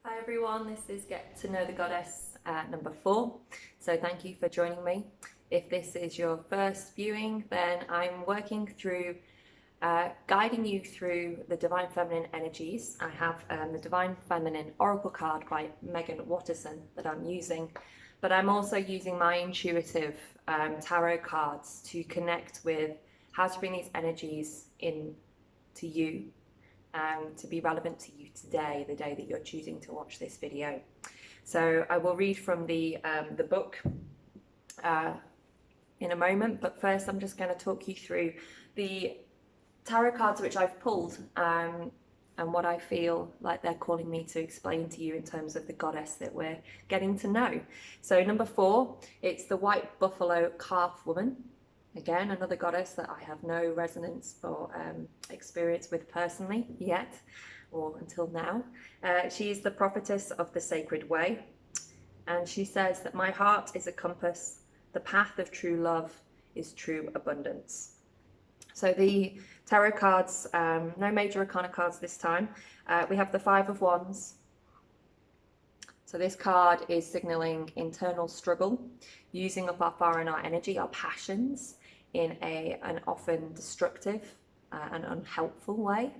Hi everyone, this is Get to Know the Goddess number 4. So thank you for joining me. If this is your first viewing, then I'm working through guiding you through the Divine Feminine energies. I have the Divine Feminine Oracle card by Megan Watterson that I'm using, but I'm also using my intuitive tarot cards to connect with how to bring these energies in to you, to be relevant to you today, the day that you're choosing to watch this video. So I will read from the book in a moment, but first I'm just going to talk you through the tarot cards which I've pulled and what I feel like they're calling me to explain to you in terms of the goddess that we're getting to know. So number 4, it's the White Buffalo Calf Woman. Again, another goddess that I have no resonance or experience with personally yet, or until now. She is the prophetess of the sacred way, and she says that my heart is a compass, the path of true love is true abundance. So the tarot cards, no major arcana cards this time. We have the Five of Wands. So this card is signaling internal struggle, using up our fire and our energy, our passions, in an often destructive and unhelpful way,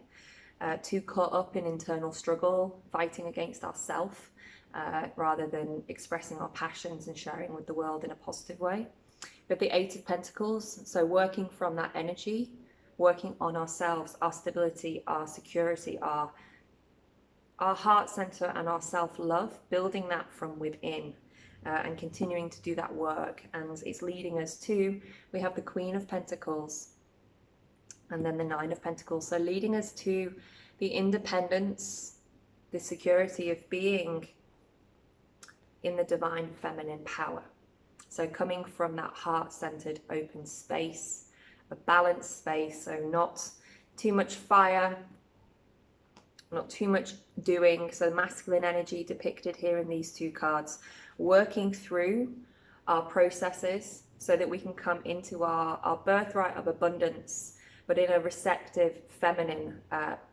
too caught up in internal struggle, fighting against ourself, rather than expressing our passions and sharing with the world in a positive way. But the Eight of Pentacles, so working from that energy, working on ourselves, our stability, our security, our heart center and our self-love, building that from within. And continuing to do that work, and it's leading us to, we have the Queen of Pentacles and then the Nine of Pentacles, so leading us to the independence, the security of being in the divine feminine power. So coming from that heart-centered open space, a balanced space, so not too much fire, not too much doing. So masculine energy depicted here in these two cards, working through our processes so that we can come into our birthright of abundance, but in a receptive, feminine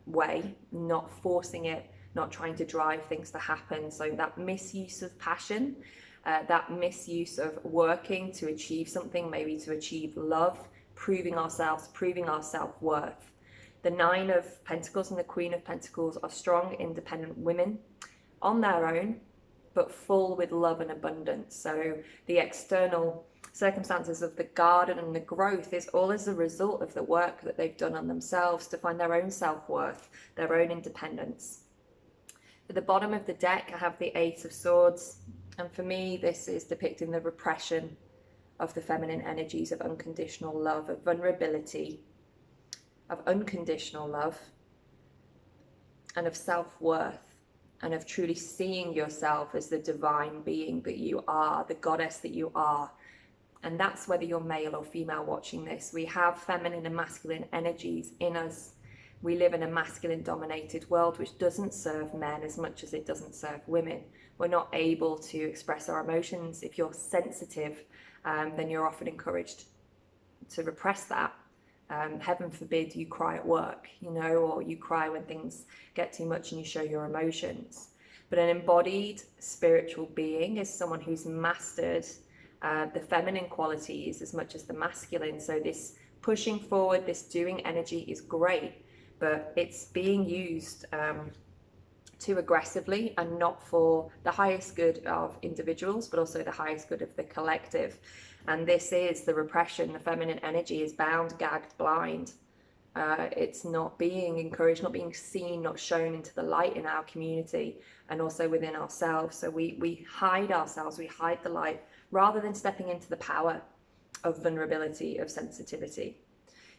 way, not forcing it, not trying to drive things to happen. So that misuse of passion, that misuse of working to achieve something, maybe to achieve love, proving ourselves, proving our self-worth. The Nine of Pentacles and the Queen of Pentacles are strong, independent women on their own, but full with love and abundance. So the external circumstances of the garden and the growth is all as a result of the work that they've done on themselves to find their own self-worth, their own independence. At the bottom of the deck, I have the Eight of Swords. And for me, this is depicting the repression of the feminine energies of unconditional love, of vulnerability, of unconditional love, and of self-worth, and of truly seeing yourself as the divine being that you are, the goddess that you are. And that's whether you're male or female watching this. We have feminine and masculine energies in us. We live in a masculine dominated world which doesn't serve men as much as it doesn't serve women. We're not able to express our emotions. If you're sensitive, then you're often encouraged to repress that. Heaven forbid you cry at work, or you cry when things get too much and you show your emotions. But an embodied spiritual being is someone who's mastered the feminine qualities as much as the masculine. So this pushing forward, this doing energy is great, but it's being used too aggressively and not for the highest good of individuals, but also the highest good of the collective. And this is the repression. The feminine energy is bound, gagged, blind. It's not being encouraged, not being seen, not shown into the light in our community and also within ourselves. So we hide ourselves, we hide the light, rather than stepping into the power of vulnerability, of sensitivity.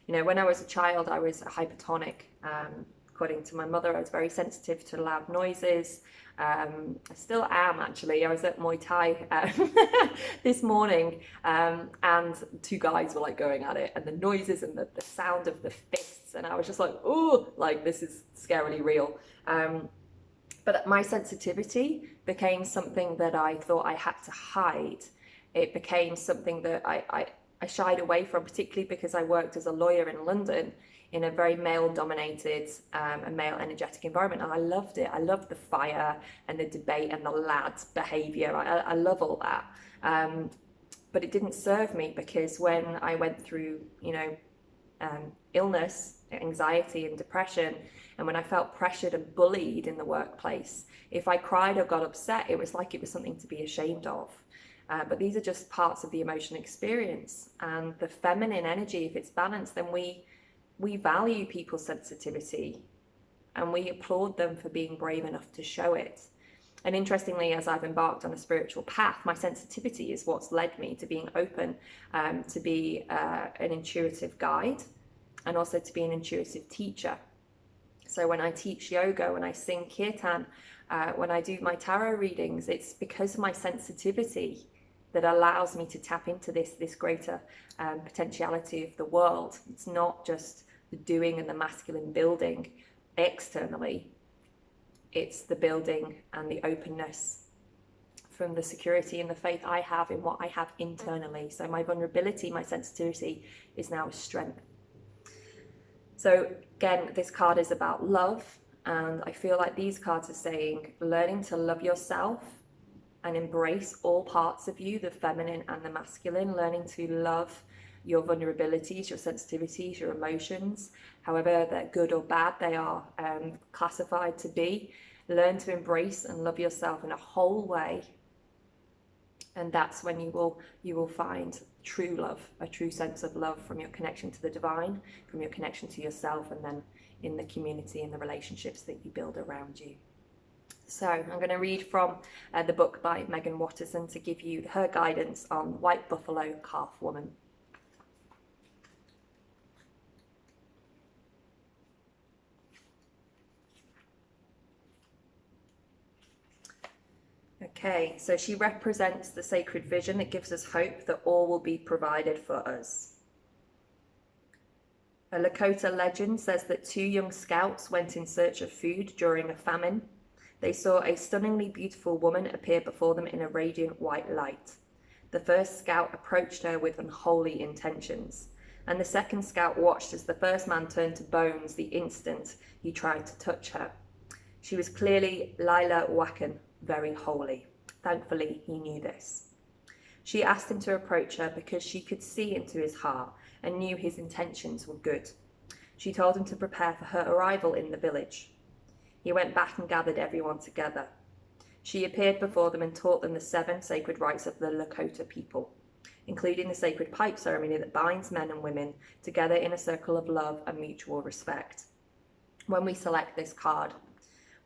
When I was a child, I was a hypertonic. According to my mother, I was very sensitive to loud noises. I still am, actually. I was at Muay Thai this morning, and two guys were going at it, and the noises and the sound of the fists, and I was just like, oh, this is scarily real. But my sensitivity became something that I thought I had to hide. It became something that I shied away from, particularly because I worked as a lawyer in London in a very male dominated and male energetic environment, and I loved it. I loved the fire and the debate and the lads behavior. I love all that, but it didn't serve me, because when I went through illness, anxiety and depression, and when I felt pressured and bullied in the workplace, if I cried or got upset, it was like it was something to be ashamed of. But these are just parts of the emotional experience. And the feminine energy, if it's balanced, then we value people's sensitivity and we applaud them for being brave enough to show it. And interestingly, as I've embarked on a spiritual path, my sensitivity is what's led me to being open, to be an intuitive guide, and also to be an intuitive teacher. So when I teach yoga, when I sing kirtan, when I do my tarot readings, it's because of my sensitivity that allows me to tap into this greater potentiality of the world. It's not just the doing and the masculine building externally, it's the building and the openness from the security and the faith I have in what I have internally. So my vulnerability, my sensitivity is now a strength. So again, this card is about love, and I feel like these cards are saying learning to love yourself and embrace all parts of you, the feminine and the masculine, learning to love your vulnerabilities, your sensitivities, your emotions, however they're good or bad they are classified to be. Learn to embrace and love yourself in a whole way, and that's when you will find true love, a true sense of love from your connection to the divine, from your connection to yourself, and then in the community and the relationships that you build around you. So I'm going to read from the book by Megan Watterson to give you her guidance on White Buffalo Calf Woman. Okay, so she represents the sacred vision that gives us hope that all will be provided for us. A Lakota legend says that two young scouts went in search of food during a famine. They saw a stunningly beautiful woman appear before them in a radiant white light. The first scout approached her with unholy intentions, and the second scout watched as the first man turned to bones the instant he tried to touch her. She was clearly Lila Wacken, very holy. Thankfully, he knew this. She asked him to approach her because she could see into his heart and knew his intentions were good. She told him to prepare for her arrival in the village. He went back and gathered everyone together. She appeared before them and taught them the 7 sacred rites of the Lakota people, including the sacred pipe ceremony that binds men and women together in a circle of love and mutual respect. When we select this card,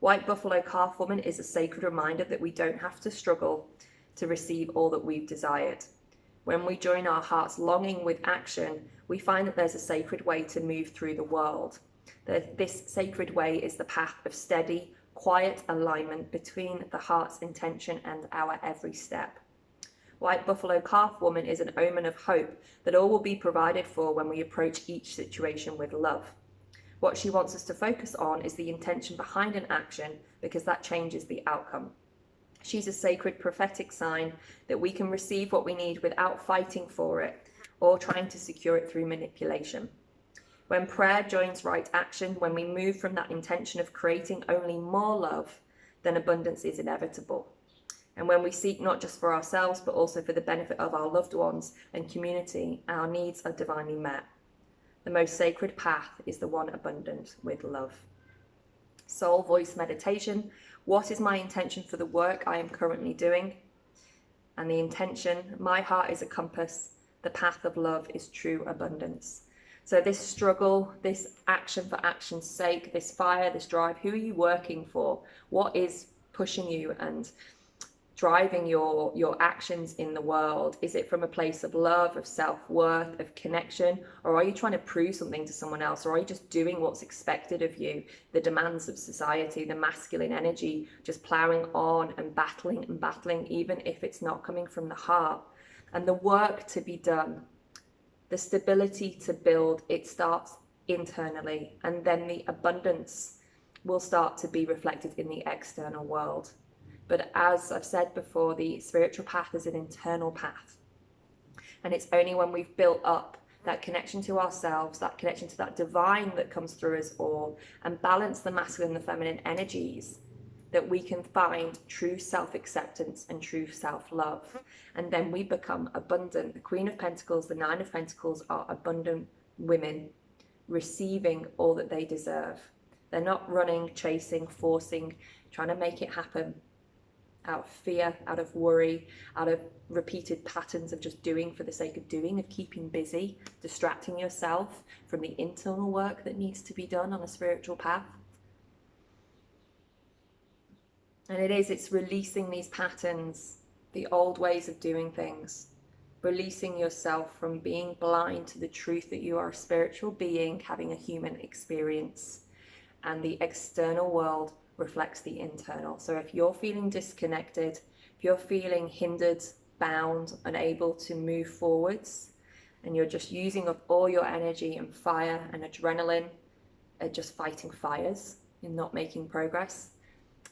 White Buffalo Calf Woman is a sacred reminder that we don't have to struggle to receive all that we've desired. When we join our heart's longing with action, we find that there's a sacred way to move through the world. This sacred way is the path of steady, quiet alignment between the heart's intention and our every step. White Buffalo Calf Woman is an omen of hope that all will be provided for when we approach each situation with love. What she wants us to focus on is the intention behind an action, because that changes the outcome. She's a sacred prophetic sign that we can receive what we need without fighting for it or trying to secure it through manipulation. When prayer joins right action, when we move from that intention of creating only more love, then abundance is inevitable. And when we seek not just for ourselves, but also for the benefit of our loved ones and community, our needs are divinely met. The most sacred path is the one abundant with love. Soul voice meditation. What is my intention for the work I am currently doing? And the intention, my heart is a compass. The path of love is true abundance. So this struggle, this action for action's sake, this fire, this drive, who are you working for? What is pushing you and driving your actions in the world? Is it from a place of love, of self-worth, of connection? Or are you trying to prove something to someone else? Or are you just doing what's expected of you? The demands of society, the masculine energy, just ploughing on and battling, even if it's not coming from the heart. And the work to be done, the stability to build, it starts internally, and then the abundance will start to be reflected in the external world. But as I've said before, the spiritual path is an internal path. And it's only when we've built up that connection to ourselves, that connection to that divine that comes through us all, and balance the masculine and the feminine energies, that we can find true self-acceptance and true self-love. And then we become abundant. The Queen of Pentacles, the Nine of Pentacles are abundant women receiving all that they deserve. They're not running, chasing, forcing, trying to make it happen out of fear, out of worry, out of repeated patterns of just doing for the sake of doing, of keeping busy, distracting yourself from the internal work that needs to be done on a spiritual path. And it's releasing these patterns, the old ways of doing things, releasing yourself from being blind to the truth that you are a spiritual being having a human experience, and the external world reflects the internal. So if you're feeling disconnected, if you're feeling hindered, bound, unable to move forwards, and you're just using up all your energy and fire and adrenaline at just fighting fires and not making progress,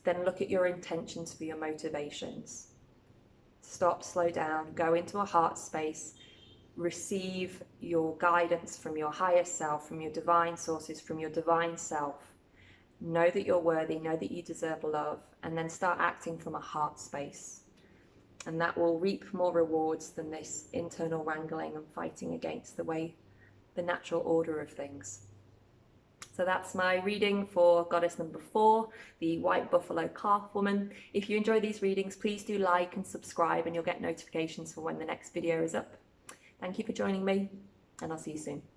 then look at your intentions for your motivations. Stop, slow down, go into a heart space, receive your guidance from your higher self, from your divine sources, from your divine self. Know that you're worthy, know that you deserve love, and then start acting from a heart space. And that will reap more rewards than this internal wrangling and fighting against the natural order of things. So that's my reading for goddess number 4, the White Buffalo Calf Woman. If you enjoy these readings, please do like and subscribe, and you'll get notifications for when the next video is up. Thank you for joining me, and I'll see you soon.